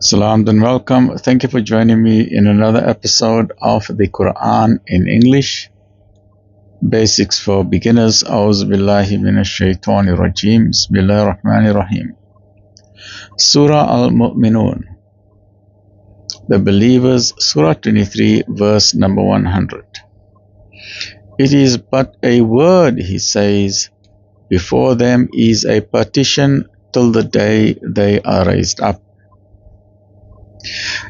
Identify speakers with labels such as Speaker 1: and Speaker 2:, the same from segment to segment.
Speaker 1: Salam and welcome. Thank you for joining me in another episode of the Quran in English. Basics for beginners. A'udhu billahi minash shaitanir rajeem. Bismillahir rahmanir rahim. Surah Al-Mu'minun. The Believers, Surah 23, verse number 100. It is but a word, he says, before them is a partition till the day they are raised up.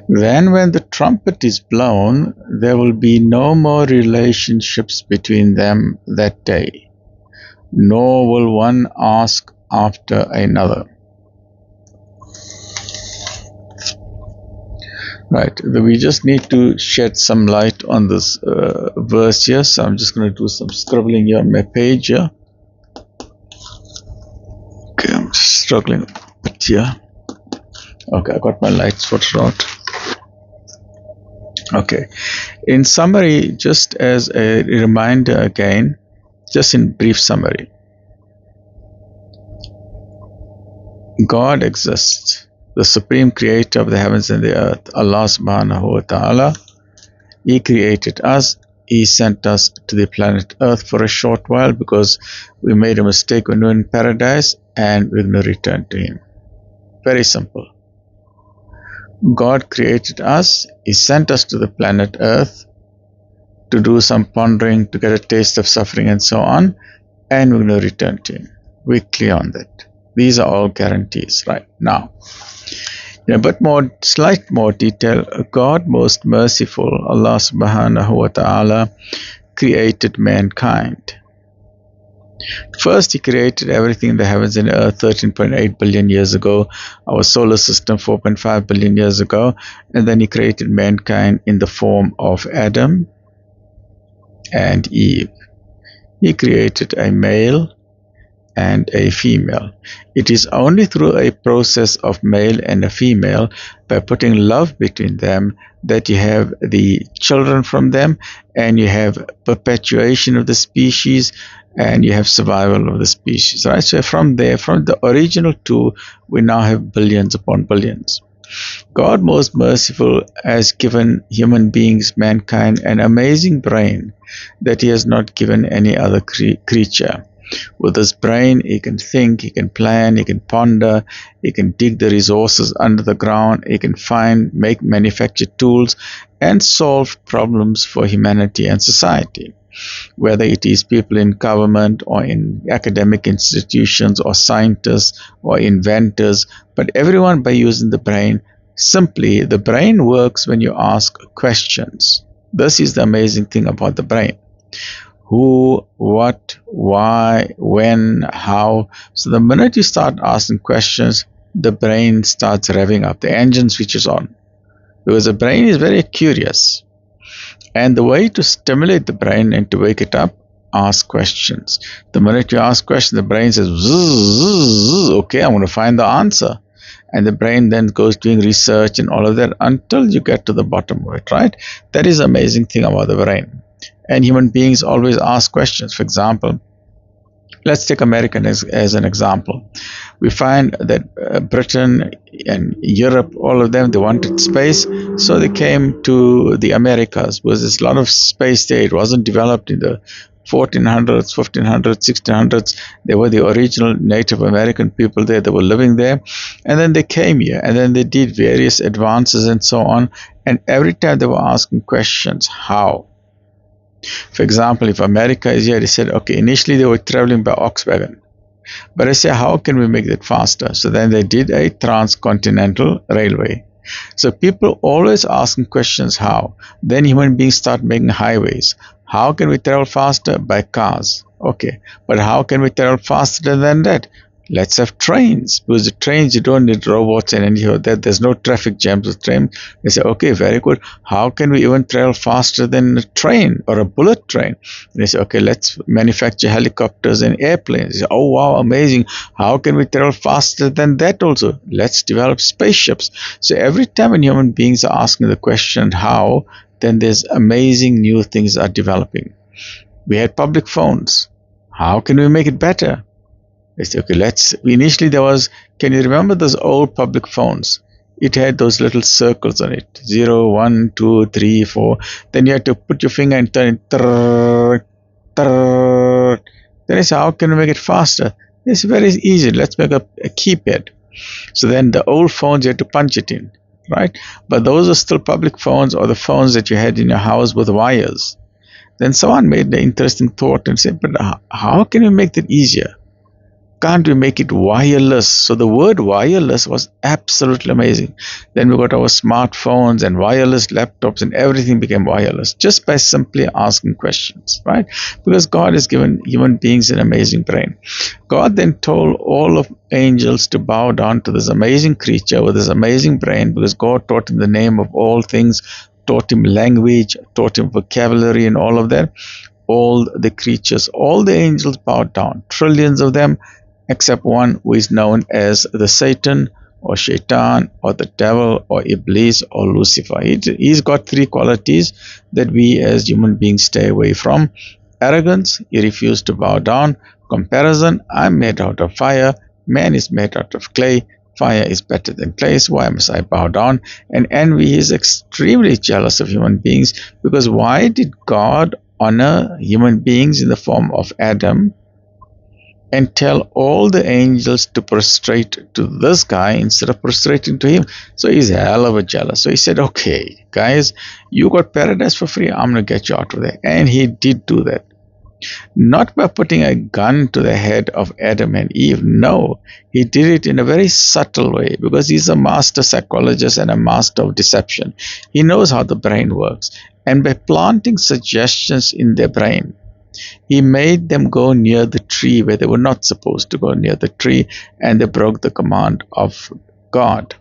Speaker 1: Then when the trumpet is blown, there will be no more relationships between them that day, nor will one ask after another. Right, we just need to shed some light on this verse here, so I'm just going to do some scribbling here on my page here. Okay, I'm just struggling a bit here. Okay, I got my lights sorted out. Okay, in summary, just as a reminder again, just in brief summary, God exists, the supreme creator of the heavens and the earth, Allah subhanahu wa ta'ala. He created us. He sent us to the planet Earth for a short while because we made a mistake when we were in paradise, and we're going to return to Him. Very simple. God created us. He sent us to the planet Earth to do some pondering, to get a taste of suffering and so on, and we're going to return to Him. We're clear on that. These are all guarantees. Right now, in a bit more, slight more detail, God most merciful, Allah subhanahu wa ta'ala, created mankind. First, He created everything in the heavens and the earth 13.8 billion years ago, our solar system 4.5 billion years ago, and then He created mankind in the form of Adam and Eve. He created a male and a female. It is only through a process of male and a female, by putting love between them, that you have the children from them, and you have perpetuation of the species, and you have survival of the species. Right? So from there, from the original two, we now have billions upon billions. God most merciful has given human beings, mankind, an amazing brain that He has not given any other creature. With his brain, he can think, he can plan, he can ponder, he can dig the resources under the ground, he can find, manufacture tools, and solve problems for humanity and society. Whether it is people in government or in academic institutions or scientists or inventors, but everyone by using the brain. Simply, the brain works when you ask questions. This is the amazing thing about the brain. Who, what, why, when, how. So the minute you start asking questions, the brain starts revving up. The engine switches on. Because the brain is very curious. And the way to stimulate the brain and to wake it up, ask questions. The minute you ask questions, the brain says, okay, I'm going to find the answer. And the brain then goes doing research and all of that until you get to the bottom of it, right? That is the amazing thing about the brain. And human beings always ask questions. For example, let's take America as an example. We find that Britain and Europe, all of them, they wanted space, so they came to the Americas, because there's a lot of space there. It wasn't developed in the 1400s, 1500s, 1600s. They were the original Native American people there that were living there. And then they came here, and then they did various advances and so on. And every time they were asking questions, how? For example, if America is here, they said, okay, initially they were traveling by ox wagon. But I say, how can we make that faster? So then they did a transcontinental railway. So people always asking questions, how? Then human beings start making highways. How can we travel faster? By cars. Okay, but how can we travel faster than that? Let's have trains, because the trains, you don't need robots and anything like that. There's no traffic jams with trains. They say, okay, very good. How can we even travel faster than a train or a bullet train? And they say, okay, let's manufacture helicopters and airplanes. They say, oh, wow, amazing. How can we travel faster than that also? Let's develop spaceships. So every time when human beings are asking the question, how, then there's amazing new things are developing. We had public phones. How can we make it better? They say, okay, initially there was, can you remember those old public phones? it had those little circles on it. 0, 1, 2, 3, 4. Then you had to put your finger and turn it. Trrr, trrr. Then I said, how can we make it faster? It's very easy. Let's make a keypad. So then the old phones, you had to punch it in, right? But those are still public phones, or the phones that you had in your house with wires. Then someone made the interesting thought and said, but how can we make that easier? Can't we make it wireless? So the word wireless was absolutely amazing. Then we got our smartphones and wireless laptops, and everything became wireless just by simply asking questions, right? Because God has given human beings an amazing brain. God then told all of angels to bow down to this amazing creature with this amazing brain, because God taught him the name of all things, taught him language, taught him vocabulary and all of that. All the creatures, all the angels bowed down, trillions of them, except one who is known as the Satan or Shaitan or the devil or Iblis or Lucifer. He's got three qualities that we as human beings stay away from. Arrogance, he refused to bow down. Comparison, I'm made out of fire, man is made out of clay, fire is better than clay, so why must I bow down? And envy, he is extremely jealous of human beings, because why did God honor human beings in the form of Adam and tell all the angels to prostrate to this guy instead of prostrating to him? So he's hell of a jealous. So he said, okay, guys, you got paradise for free, I'm going to get you out of there. And he did do that. Not by putting a gun to the head of Adam and Eve. No, he did it in a very subtle way, because he's a master psychologist and a master of deception. He knows how the brain works. And by planting suggestions in their brain, he made them go near the tree where they were not supposed to go near the tree, and they broke the command of God.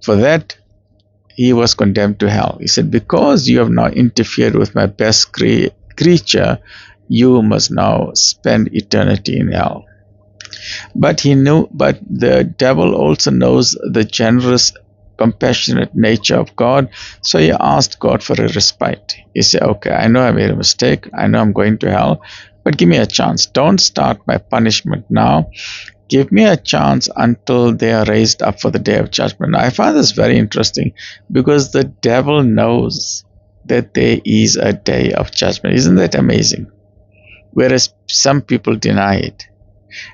Speaker 1: For that, he was condemned to hell. He said, because you have now interfered with my best creature, you must now spend eternity in hell. But the devil also knows the generous, compassionate nature of God, so he asked God for a respite. He said, okay, I know I made a mistake, I know I'm going to hell, but give me a chance. Don't start my punishment now. Give me a chance until they are raised up for the day of judgment. Now, I find this very interesting, because the devil knows that there is a day of judgment. Isn't that amazing? Whereas some people deny it.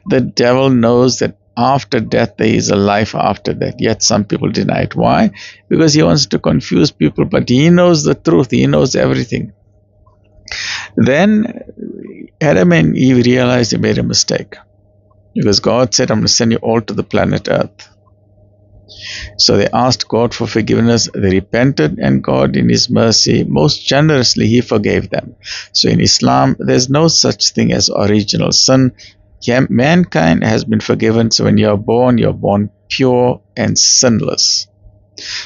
Speaker 1: The devil knows that after death there is a life after death, yet some people deny it. Why? Because he wants to confuse people, but he knows the truth, he knows everything. Then Adam and Eve realized they made a mistake, because God said, I'm going to send you all to the planet Earth. So they asked God for forgiveness, they repented, and God in his mercy, most generously, he forgave them. So in Islam, there's no such thing as original sin. Mankind has been forgiven, so when you're born pure and sinless.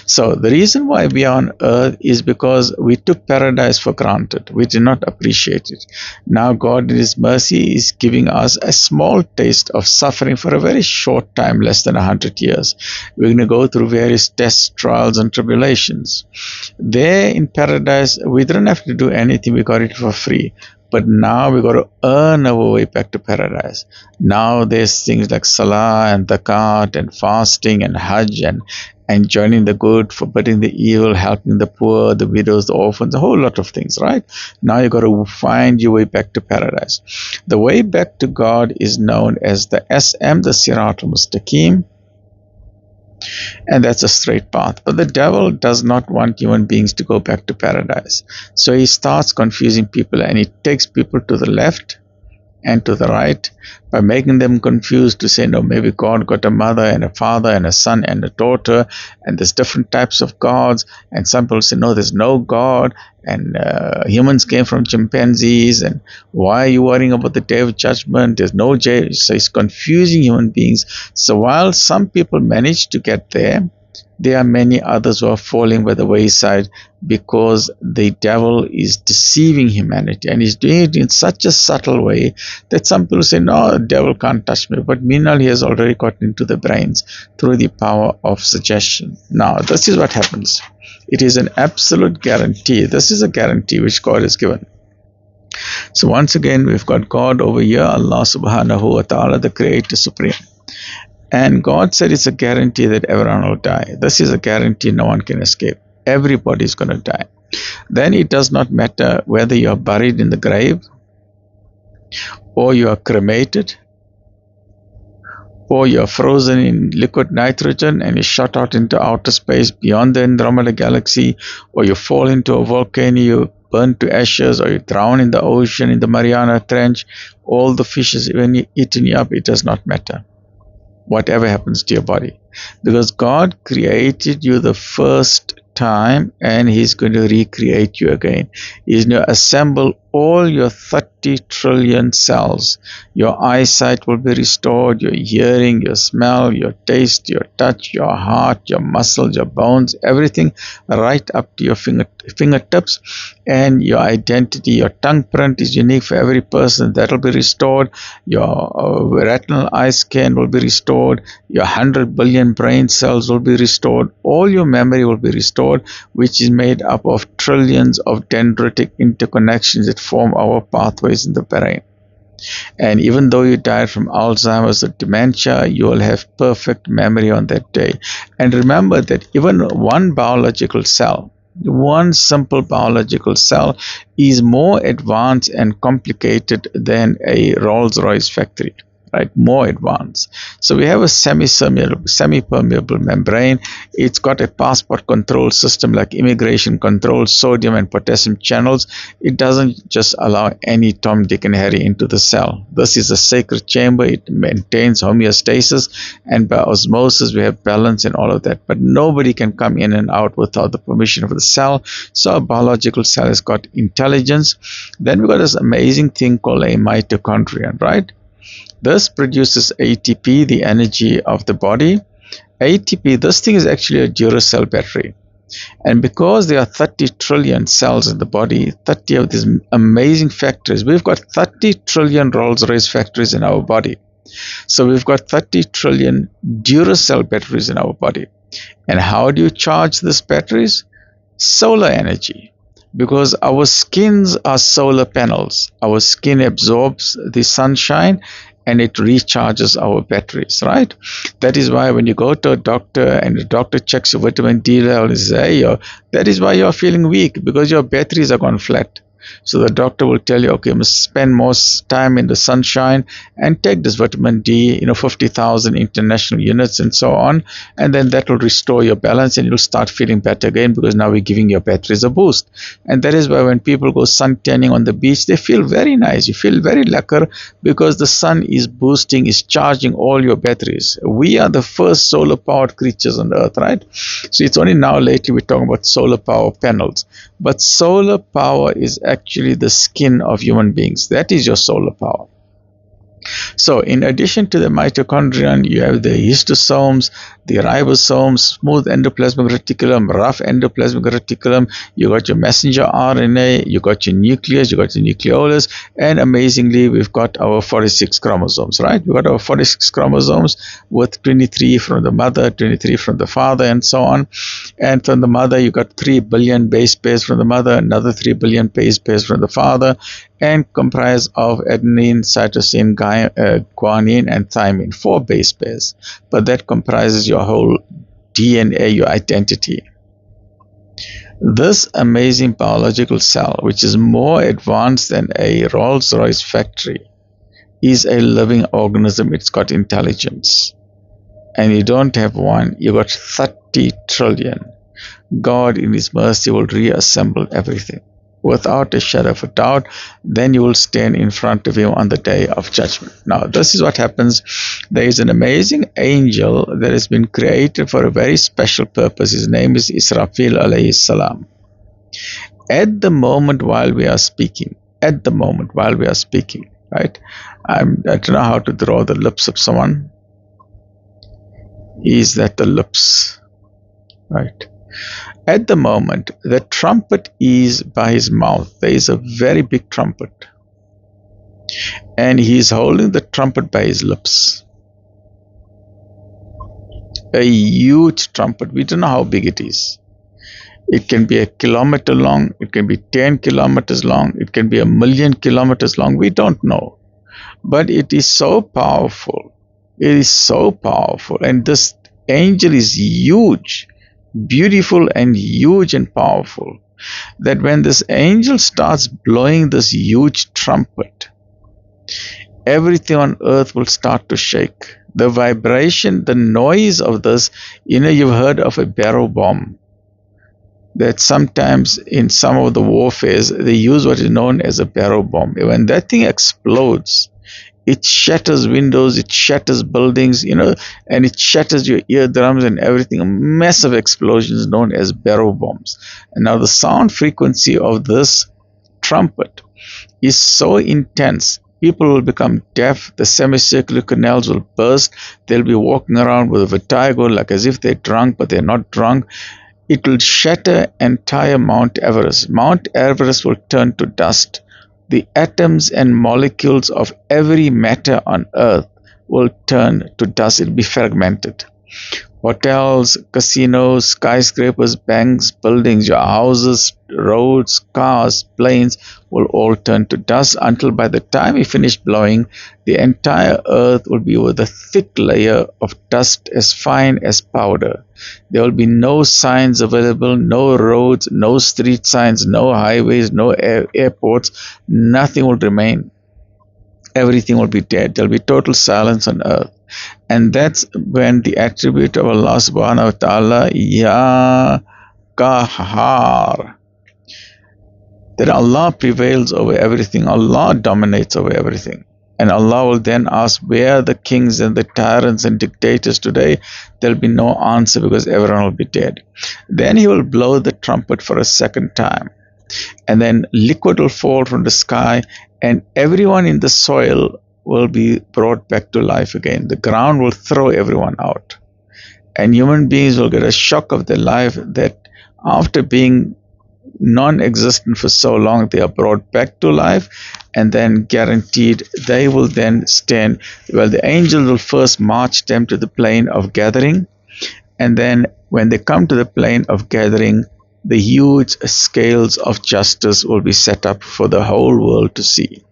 Speaker 1: So the reason why we are on earth is because we took paradise for granted. We did not appreciate it. Now God in his mercy is giving us a small taste of suffering for a very short time, less than 100 years. We're going to go through various tests, trials and tribulations. There in paradise, we didn't have to do anything. We got it for free. But now we got to earn our way back to paradise. Now there's things like salah and zakat and fasting and hajj and joining the good, forbidding the evil, helping the poor, the widows, the orphans, a whole lot of things, right? Now you got to find your way back to paradise. The way back to God is known as the SM, the Sirat al-Mustaqim, and that's a straight path. But the devil does not want human beings to go back to paradise. So he starts confusing people, and he takes people to the left and to the right by making them confused to say, no, maybe God got a mother and a father and a son and a daughter, and there's different types of gods. And some people say, no, there's no God, and humans came from chimpanzees, and why are you worrying about the day of judgment? There's no day. So it's confusing human beings. So while some people manage to get there, there are many others who are falling by the wayside, because the devil is deceiving humanity, and he's doing it in such a subtle way that some people say, no, the devil can't touch me. But meanwhile, he has already gotten into the brains through the power of suggestion. Now, this is what happens. It is an absolute guarantee. This is a guarantee which God has given. So once again, we've got God over here, Allah subhanahu wa ta'ala, the Creator Supreme. And God said it's a guarantee that everyone will die. This is a guarantee no one can escape. Everybody is going to die. Then it does not matter whether you are buried in the grave, or you are cremated, or you are frozen in liquid nitrogen and you shot out into outer space beyond the Andromeda galaxy, or you fall into a volcano, you burn to ashes, or you drown in the ocean, in the Mariana Trench. All the fishes even eating you up, it does not matter. Whatever happens to your body, because God created you the first time and He's going to recreate you again. He's going to assemble all your 30 trillion cells. Your eyesight will be restored, your hearing, your smell, your taste, your touch, your heart, your muscles, your bones, everything, right up to your fingertips. And your identity, your tongue print is unique for every person. That will be restored. Your retinal eye scan will be restored. Your 100 billion brain cells will be restored. All your memory will be restored, which is made up of trillions of dendritic interconnections that form our pathways in the brain. And even though you died from Alzheimer's or dementia, you will have perfect memory on that day. And remember that even one biological cell, one simple biological cell, is more advanced and complicated than a Rolls-Royce factory. Right, more advanced. So we have a semi-permeable membrane. It's got a passport control system like immigration control, sodium and potassium channels. It doesn't just allow any Tom, Dick and Harry into the cell. This is a sacred chamber. It maintains homeostasis, and by osmosis we have balance and all of that. But nobody can come in and out without the permission of the cell. So a biological cell has got intelligence. Then we've got this amazing thing called a mitochondrion, right? This produces ATP, the energy of the body. ATP, this thing is actually a Duracell battery. And because there are 30 trillion cells in the body, 30 of these amazing factories, we've got 30 trillion Rolls-Royce factories in our body. So we've got 30 trillion Duracell batteries in our body. And how do you charge these batteries? Solar energy. Because our skins are solar panels. Our skin absorbs the sunshine and it recharges our batteries, right? That is why when you go to a doctor and the doctor checks your vitamin D level and says, hey, that is why you're feeling weak, because your batteries are gone flat. So the doctor will tell you, okay, you must spend more time in the sunshine and take this vitamin D, 50,000 international units and so on. And then that will restore your balance and you'll start feeling better again, because now we're giving your batteries a boost. And that is why when people go sun tanning on the beach, they feel very nice. You feel very lacquer because the sun is boosting, is charging all your batteries. We are the first solar powered creatures on the earth, right? So it's only now lately we're talking about solar power panels. But solar power is actually the skin of human beings. That is your solar power. So in addition to the mitochondrion, you have the histosomes, the ribosomes, smooth endoplasmic reticulum, rough endoplasmic reticulum. You got your messenger RNA, you got your nucleus, you got your nucleolus, and amazingly, we've got our 46 chromosomes, right? We've got our 46 chromosomes with 23 from the mother, 23 from the father, and so on. And from the mother, you got 3 billion base pairs from the mother, another 3 billion base pairs from the father, and comprise of adenine, cytosine, guanine, and thymine, 4 base pairs. But that comprises your whole DNA, your identity. This amazing biological cell, which is more advanced than a Rolls-Royce factory, is a living organism. It's got intelligence. And you don't have one, you got 30 trillion. God in His mercy will reassemble everything. Without a shadow of a doubt, then you will stand in front of Him on the day of judgment. Now, this is what happens. There is an amazing angel that has been created for a very special purpose. His name is Israfil alayhi salam. At the moment while we are speaking, right? I don't know how to draw the lips of someone. Is that the lips? Right. At the moment, the trumpet is by his mouth. There is a very big trumpet. And he is holding the trumpet by his lips. A huge trumpet. We don't know how big it is. It can be 1 kilometer long. It can be 10 kilometers long. It can be 1 million kilometers long. We don't know. But it is so powerful. It is so powerful. And this angel is huge, beautiful and huge and powerful, that when this angel starts blowing this huge trumpet, everything on earth will start to shake. The vibration, the noise of this, you've heard of a barrel bomb. That sometimes in some of the warfares, they use what is known as a barrel bomb. When that thing explodes, it shatters windows, it shatters buildings, and it shatters your eardrums and everything. A massive explosions known as barrel bombs. And now the sound frequency of this trumpet is so intense, people will become deaf, the semicircular canals will burst, they'll be walking around with vertigo like as if they're drunk, but they're not drunk. It will shatter entire Mount Everest. Mount Everest will turn to dust. The atoms and molecules of every matter on earth will turn to dust. It will be fragmented. Hotels, casinos, skyscrapers, banks, buildings, your houses, roads, cars, planes will all turn to dust until by the time we finish blowing, the entire earth will be with a thick layer of dust as fine as powder. There will be no signs available, no roads, no street signs, no highways, no airports. Nothing will remain. Everything will be dead. There will be total silence on earth. And that's when the attribute of Allah subhanahu wa ta'ala, Ya Qahar, that Allah prevails over everything, Allah dominates over everything. And Allah will then ask, where are the kings and the tyrants and dictators today? There'll be no answer because everyone will be dead. Then He will blow the trumpet for a second time. And then liquid will fall from the sky, and everyone in the soil will be brought back to life again. The ground will throw everyone out. And human beings will get a shock of their life that after being non-existent for so long, they are brought back to life, and then guaranteed they will then stand. Well, the angels will first march them to the plane of gathering, and then when they come to the plane of gathering, the huge scales of justice will be set up for the whole world to see.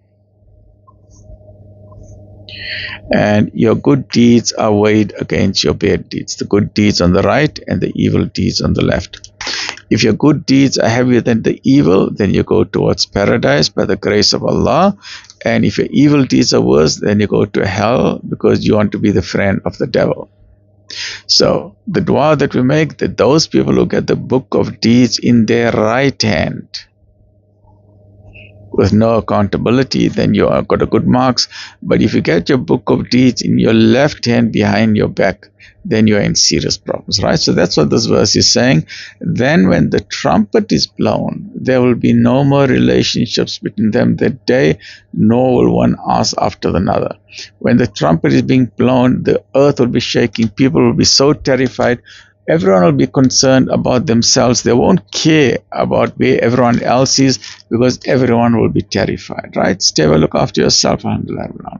Speaker 1: And your good deeds are weighed against your bad deeds. The good deeds on the right and the evil deeds on the left. If your good deeds are heavier than the evil, then you go towards paradise by the grace of Allah. And if your evil deeds are worse, then you go to hell because you want to be the friend of the devil. So the dua that we make, that those people who get the book of deeds in their right hand with no accountability, then you have got a good marks. But if you get your book of deeds in your left hand behind your back, then you are in serious problems, right? So that's what this verse is saying. Then when the trumpet is blown, there will be no more relationships between them that day, nor will one ask after another. When the trumpet is being blown, the earth will be shaking, people will be so terrified, everyone will be concerned about themselves. They won't care about where everyone else is because everyone will be terrified, right? Stay well, look after yourself. Alhamdulillah.